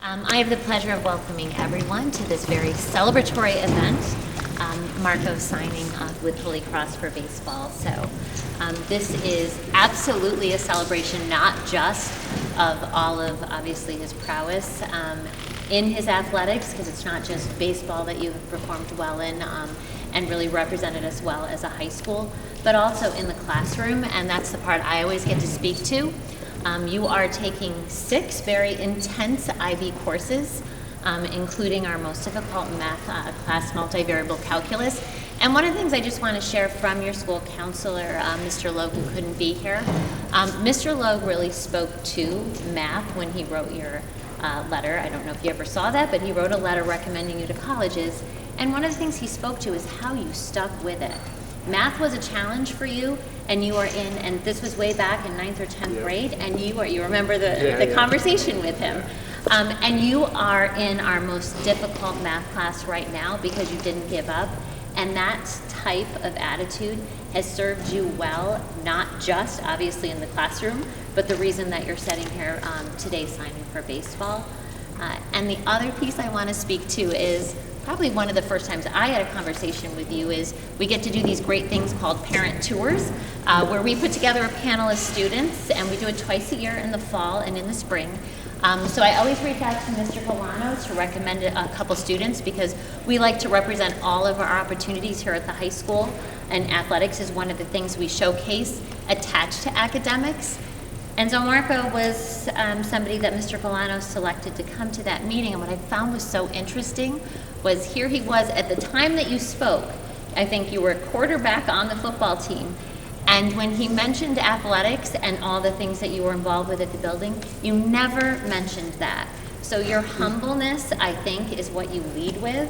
I have the pleasure of welcoming everyone to this very celebratory event, Marco signing with Holy Cross for baseball. So this is absolutely a celebration, not just of all of, obviously, his prowess in his athletics, because it's not just baseball that you have performed well in and really represented us well as a high school, but also in the classroom, and that's the part I always get to speak to. You are taking 6 very intense IB courses, including our most difficult math class, multivariable calculus. And one of the things I just want to share from your school counselor, Mr. Logue, who couldn't be here, Mr. Logue really spoke to math when he wrote your letter. I don't know if you ever saw that, but he wrote a letter recommending you to colleges. And one of the things he spoke to is how you stuck with it. Math was a challenge for you, and you are in, and this was way back in 9th or 10th grade, and you remember the conversation with him. And you are in our most difficult math class right now because you didn't give up. And that type of attitude has served you well, not just obviously in the classroom, but the reason that you're sitting here today signing for baseball. And the other piece I want to speak to is probably one of the first times I had a conversation with you is we get to do these great things called parent tours, where we put together a panel of students, and we do it twice a year in the fall and in the spring. So I always reach out to Mr. Galano to recommend a couple students because we like to represent all of our opportunities here at the high school, and athletics is one of the things we showcase attached to academics. And so Marco was somebody that Mr. Galano selected to come to that meeting, and what I found was so interesting was here he was at the time that you spoke. I think you were a quarterback on the football team. And when he mentioned athletics and all the things that you were involved with at the building, you never mentioned that. So your humbleness, I think, is what you lead with.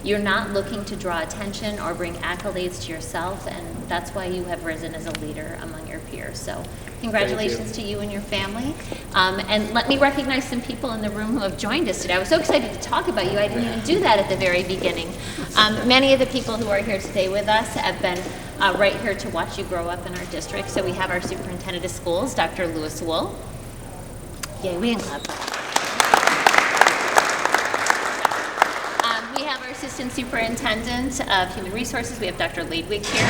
You're not looking to draw attention or bring accolades to yourself, and that's why you have risen as a leader among your peers. So congratulations to you and your family. And let me recognize some people in the room who have joined us today. I was so excited to talk about you. I didn't even do that at the very beginning. Many of the people who are here today with us have been right here to watch you grow up in our district. So we have our superintendent of schools, Dr. Lewis Wool. Yay, we can clap. We have our assistant superintendent of human resources. We have Dr. Ladwig here.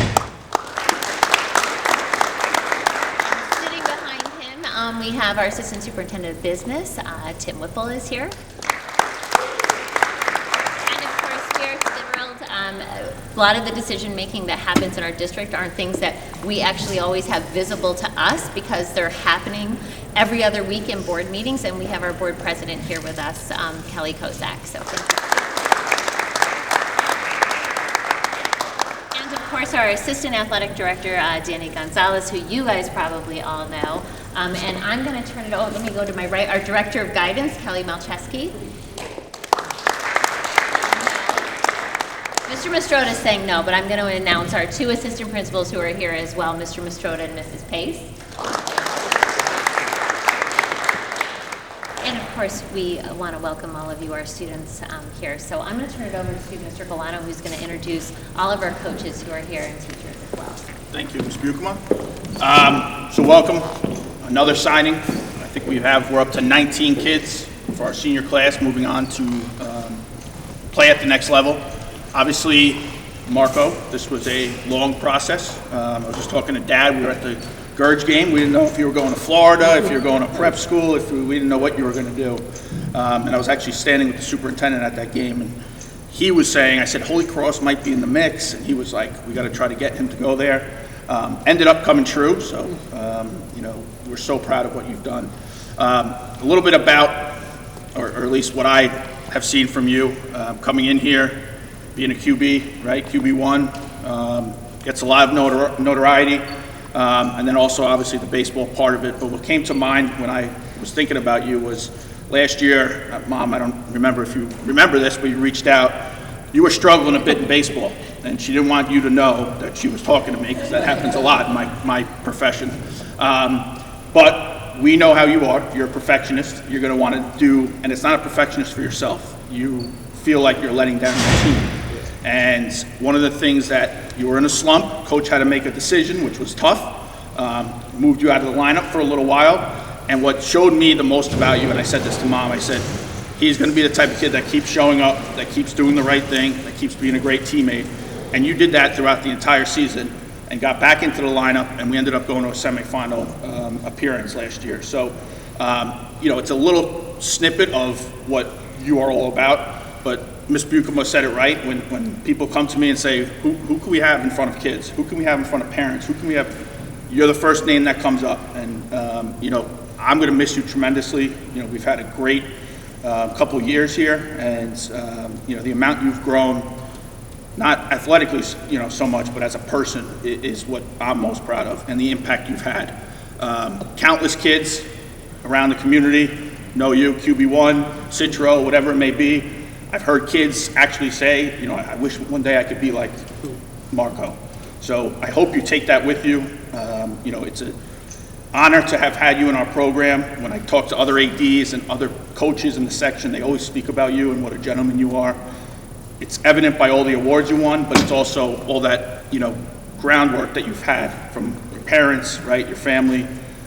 Sitting behind him, we have our assistant superintendent of business. Tim Whipple is here. And of course, we are thrilled. A lot of the decision making that happens in our district aren't things that we actually always have visible to us because they're happening every other week in board meetings, and we have our board president here with us, Kelly Kozak. So thank you. Of course, our assistant athletic director, Danny Gonzalez, who you guys probably all know. And I'm going to turn it over. Let me go to my right. Our director of guidance, Kelly Malcheski. Mr. Mastroda is saying no, but I'm going to announce our 2 assistant principals who are here as well, Mr. Mastroda and Mrs. Pace. And of course, we want to welcome all of you, our students here. So I'm going to turn it over to Mr. Galano, who's going to introduce all of our coaches who are here and teachers as well. Thank you, Ms. Bukema. So welcome, another signing. I think we're up to 19 kids for our senior class moving on to play at the next level. Obviously, Marco, this was a long process. I was just talking to Dad. We were at the Gurge game. We didn't know if you were going to Florida, if you were going to prep school, we didn't know what you were going to do. And I was actually standing with the superintendent at that game, and he was saying, I said, Holy Cross might be in the mix, and he was like, we got to try to get him to go there. Ended up coming true, so, we're so proud of what you've done. A little bit about, or at least what I have seen from you, coming in here, being a QB, right, QB1, gets a lot of notoriety. And then also obviously the baseball part of it. But what came to mind when I was thinking about you was last year, Mom, I don't remember if you remember this, but you reached out. You were struggling a bit in baseball, and she didn't want you to know that she was talking to me because that happens a lot in my profession. But we know how you are. You're a perfectionist. You're going to want to do, and it's not a perfectionist for yourself. You feel like you're letting down your team. And one of the things that you were in a slump, coach had to make a decision, which was tough, moved you out of the lineup for a little while, And what showed me the most about you, and I said this to Mom, I said, he's going to be the type of kid that keeps showing up, that keeps doing the right thing, that keeps being a great teammate. And you did that throughout the entire season and got back into the lineup, and we ended up going to a semifinal appearance last year. So, it's a little snippet of what you are all about, but Ms. Buchema said it right. When people come to me and say, who can we have in front of kids? Who can we have in front of parents? Who can we have? You're the first name that comes up. And, I'm going to miss you tremendously. We've had a great couple years here, and, the amount you've grown, not athletically, so much, but as a person is what I'm most proud of, and the impact you've had. Countless kids around the community know you, QB1, Citro, whatever it may be. I've heard kids actually say, I wish one day I could be like Marco. So I hope you take that with you. It's an honor to have had you in our program. When I talk to other ADs and other coaches in the section, they always speak about you and what a gentleman you are. It's evident by all the awards you won, but it's also all that, groundwork that you've had from your parents, right, your family,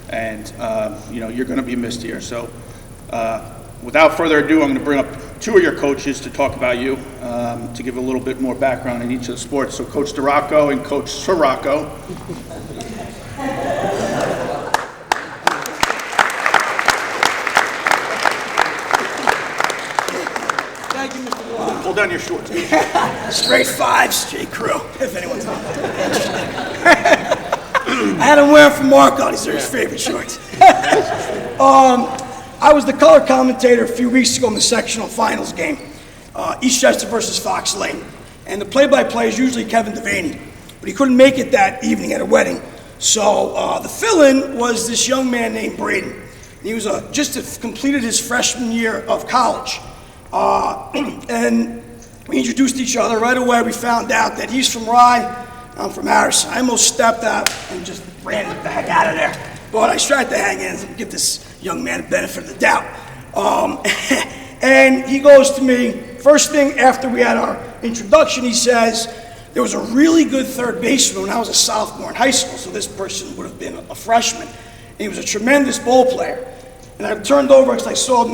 and, you're going to be missed here. So without further ado, I'm going to bring up two of your coaches to talk about you, to give a little bit more background in each of the sports. So Coach DeRocco and Coach Sirocco. Thank you, Mr. Wall. Pull down your shorts. Straight fives, J. Crew, if anyone's interested. I had him wear them for Marco. These are his favorite shorts. I was the color commentator a few weeks ago in the sectional finals game, Eastchester versus Fox Lane. And the play-by-play is usually Kevin Devaney, but he couldn't make it that evening at a wedding. So the fill-in was this young man named Braden. He was just completed his freshman year of college. And we introduced each other. Right away, we found out that he's from Rye, I'm from Harrison. I almost stepped out and just ran the heck out of there. But I tried to hang in and give this young man the benefit of the doubt. And he goes to me, first thing after we had our introduction, he says, there was a really good third baseman when I was a sophomore in high school, so this person would have been a freshman. And he was a tremendous ball player. And I turned over, because I saw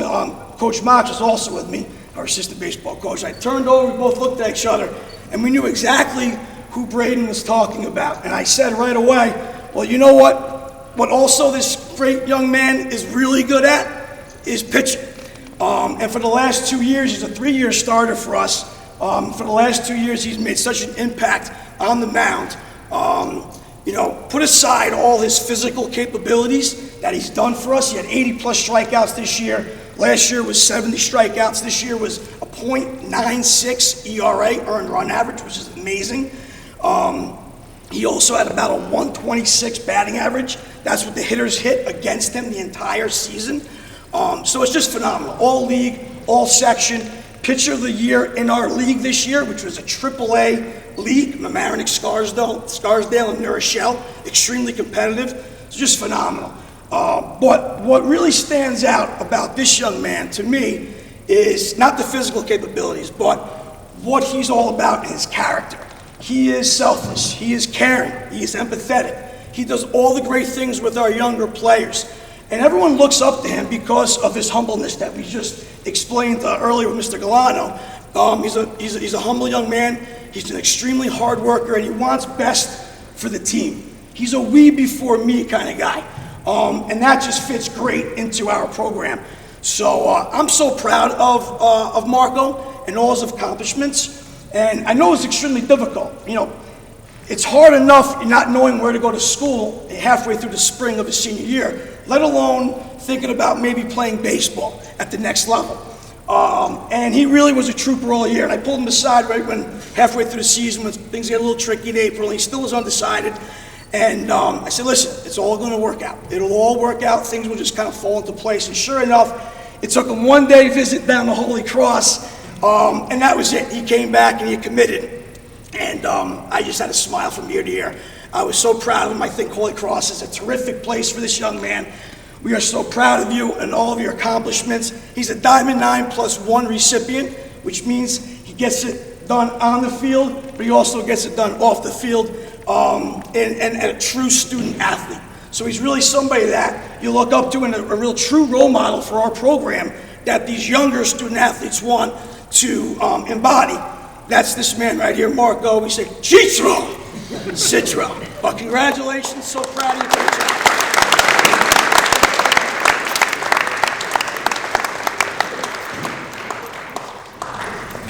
Coach Mach was also with me, our assistant baseball coach. I turned over, we both looked at each other, and we knew exactly who Braden was talking about. And I said right away, well, you know what? What also this great young man is really good at is pitching. And for the last 2 years, he's a 3-year starter for us. For the last 2 years, he's made such an impact on the mound. Put aside all his physical capabilities that he's done for us. He had 80-plus strikeouts this year. Last year was 70 strikeouts. This year was a .96 ERA, earned run average, which is amazing. He also had about a 126 batting average. That's what the hitters hit against him the entire season. So it's just phenomenal. All league, all section. Pitcher of the year in our league this year, which was a AAA league, Mamaroneck, Scarsdale, and New Rochelle. Extremely competitive. It's just phenomenal. But what really stands out about this young man to me is not the physical capabilities, but what he's all about in his character. He is selfless. He is caring. He is empathetic. He does all the great things with our younger players. And everyone looks up to him because of his humbleness that we just explained earlier with Mr. Galano. He's a humble young man. He's an extremely hard worker, and he wants best for the team. He's a we before me kind of guy. And that just fits great into our program. So I'm so proud of Marco and all his accomplishments. And I know it's extremely difficult. It's hard enough not knowing where to go to school halfway through the spring of his senior year, let alone thinking about maybe playing baseball at the next level. And he really was a trooper all year. And I pulled him aside right when halfway through the season, when things get a little tricky in April, and he still was undecided. And I said, listen, it's all going to work out. It'll all work out. Things will just kind of fall into place. And sure enough, it took him one day visit down to Holy Cross, and that was it. He came back and he committed. And I just had a smile from ear to ear. I was so proud of him. I think Holy Cross is a terrific place for this young man. We are so proud of you and all of your accomplishments. He's a Diamond 9+1 recipient, which means he gets it done on the field, but he also gets it done off the field, and a true student athlete. So he's really somebody that you look up to and a real true role model for our program that these younger student athletes want to embody. That's this man right here, Marco. We say, Citro! Citro. Well, congratulations. So proud of you. Great job.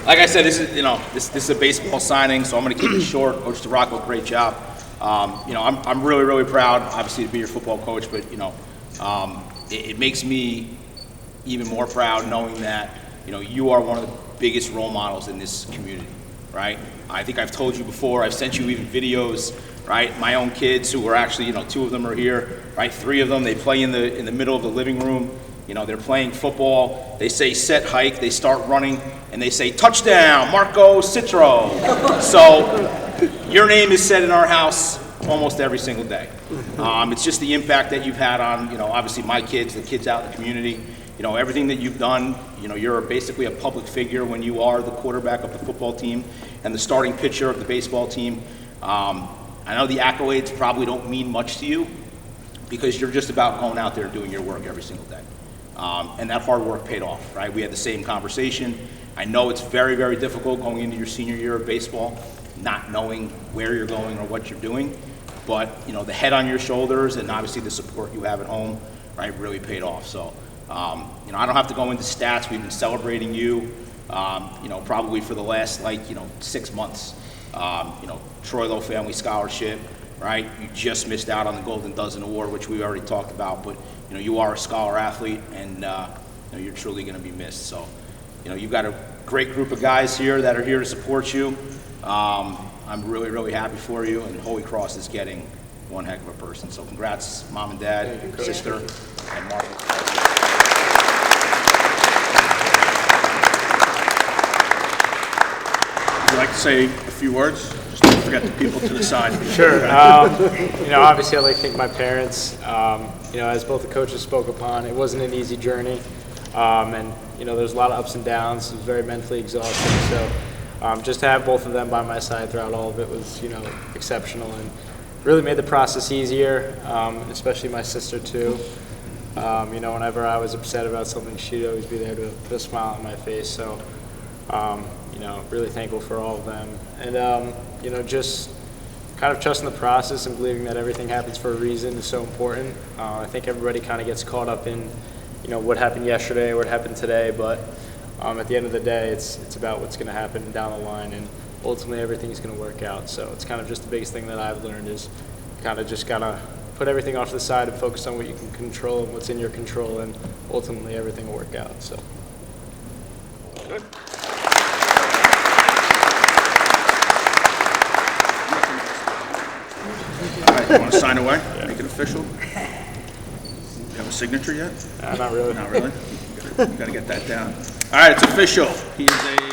Like I said, this is a baseball signing, so I'm going to keep it short. Coach DeRocco, great job. I'm really, really proud, obviously, to be your football coach, but it makes me even more proud knowing that you are one of the biggest role models in this community, right? I think I've told you before. I've sent you even videos, right? My own kids, who are actually, 2 of them are here, right? 3 of them, they play in the middle of the living room. They're playing football. They say set hike. They start running, and they say touchdown, Marco Citro. So your name is said in our house almost every single day. It's just the impact that you've had on, obviously my kids, the kids out in the community. Everything that you've done. You're basically a public figure when you are the quarterback of the football team and the starting pitcher of the baseball team. I know the accolades probably don't mean much to you because you're just about going out there and doing your work every single day. And that hard work paid off, right? We had the same conversation. I know it's very, very difficult going into your senior year of baseball, not knowing where you're going or what you're doing. But, the head on your shoulders and obviously the support you have at home, right, really paid off. So, I don't have to go into stats. We've been celebrating you, probably for the last, 6 months. Troilo Family Scholarship, right? You just missed out on the Golden Dozen Award, which we already talked about, but you are a scholar athlete, and you're truly going to be missed. So, you've got a great group of guys here that are here to support you. I'm really, really happy for you, and Holy Cross is getting one heck of a person. So, congrats, Mom and Dad, sister, and Marco. Would you like to say a few words? Just don't forget the people to the side. Sure. Obviously, I'd like to thank my parents. As both the coaches spoke upon, it wasn't an easy journey. And there's a lot of ups and downs. It was very mentally exhausting. So just to have both of them by my side throughout all of it was, exceptional and really made the process easier, especially my sister, too. Whenever I was upset about something, she'd always be there to put a smile on my face. So, really thankful for all of them. And, just kind of trusting the process and believing that everything happens for a reason is so important. I think everybody kind of gets caught up in, what happened yesterday, what happened today, but at the end of the day, it's about what's going to happen down the line, and ultimately everything's going to work out. So it's kind of just the biggest thing that I've learned is kind of just gotta put everything off to the side and focus on what you can control and what's in your control, and ultimately everything will work out. So. Good. All right, you want to sign away? Yeah. Make it official? You have a signature yet? Not really. Not really? You got to get that down. All right, it's official. He is a